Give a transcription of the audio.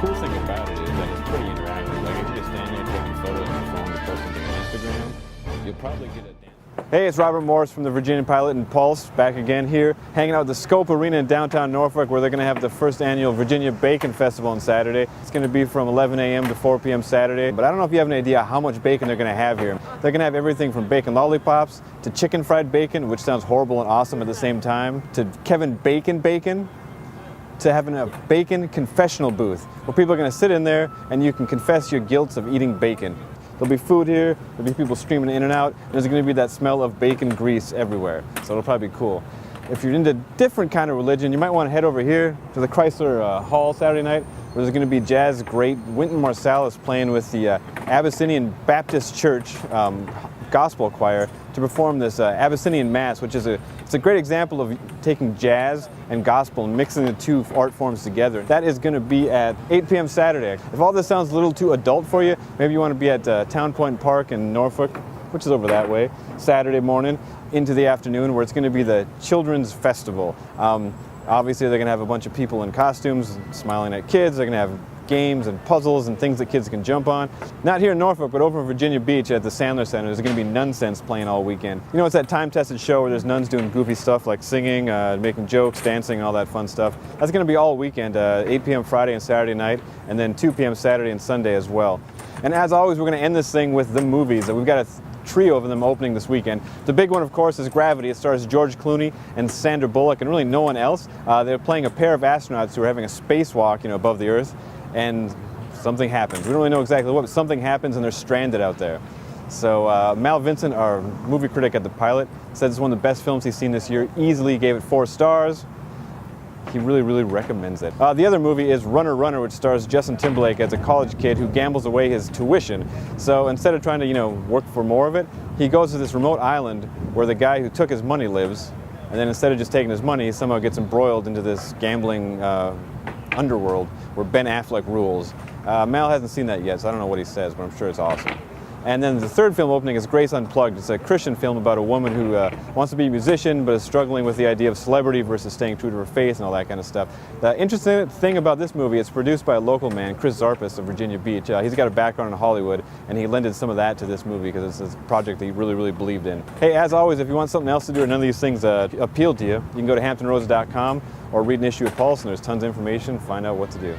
cool thing about it is that it's pretty interactive. Like if you're standing there taking photos on your phone to post something on Instagram, you'll probably get a dance. Hey, it's Robert Morris from the Virginia-Pilot and Pulse, back again here, hanging out at the Scope Arena in downtown Norfolk, where they're going to have the first annual Virginia Bacon Festival on Saturday. It's going to be from 11 a.m. to 4 p.m. Saturday, but I don't know if you have an idea how much bacon they're going to have here. They're going to have everything from bacon lollipops to chicken fried bacon, which sounds horrible and awesome at the same time, to Kevin Bacon bacon, to having a bacon confessional booth, where people are going to sit in there and you can confess your guilt of eating bacon. There'll be food here, there'll be people streaming in and out, and there's going to be that smell of bacon grease everywhere, so it'll probably be cool. If you're into different kind of religion, you might want to head over here to the Chrysler Hall Saturday night, where there's going to be jazz great Wynton Marsalis playing with the Abyssinian Baptist Church gospel choir to perform this Abyssinian Mass, which is it's a great example of taking jazz and gospel and mixing the two art forms together. That is going to be at 8 p.m. Saturday. If all this sounds a little too adult for you, maybe you want to be at Town Point Park in Norfolk, which is over that way, Saturday morning into the afternoon, where it's going to be the Children's Festival. Obviously, they're going to have a bunch of people in costumes smiling at kids. They're going to have games and puzzles and things that kids can jump on. Not here in Norfolk, but over in Virginia Beach at the Sandler Center, there's going to be Nonsense playing all weekend. You know, it's that time-tested show where there's nuns doing goofy stuff like singing, making jokes, dancing, and all that fun stuff. That's going to be all weekend, 8 p.m. Friday and Saturday night, and then 2 p.m. Saturday and Sunday as well. And as always, we're going to end this thing with the movies. We've got a trio of them opening this weekend. The big one, of course, is Gravity. It stars George Clooney and Sandra Bullock and really no one else. They're playing a pair of astronauts who are having a spacewalk, above the Earth, and something happens. We don't really know exactly what, but something happens and they're stranded out there. So Mal Vincent, our movie critic at the Pilot, said it's one of the best films he's seen this year. Easily gave it 4 stars. He really, really recommends it. The other movie is Runner, Runner, which stars Justin Timberlake as a college kid who gambles away his tuition. So instead of trying to, work for more of it, he goes to this remote island where the guy who took his money lives, and then instead of just taking his money, he somehow gets embroiled into this gambling underworld where Ben Affleck rules. Mal hasn't seen that yet, so I don't know what he says, but I'm sure it's awesome. And then the third film opening is Grace Unplugged. It's a Christian film about a woman who wants to be a musician but is struggling with the idea of celebrity versus staying true to her faith and all that kind of stuff. The interesting thing about this movie, it's produced by a local man, Chris Zarpis of Virginia Beach. He's got a background in Hollywood, and he lended some of that to this movie because it's a project that he really, really believed in. Hey, as always, if you want something else to do or none of these things appeal to you, you can go to HamptonRoads.com or read an issue of Pulse, and there's tons of information. Find out what to do.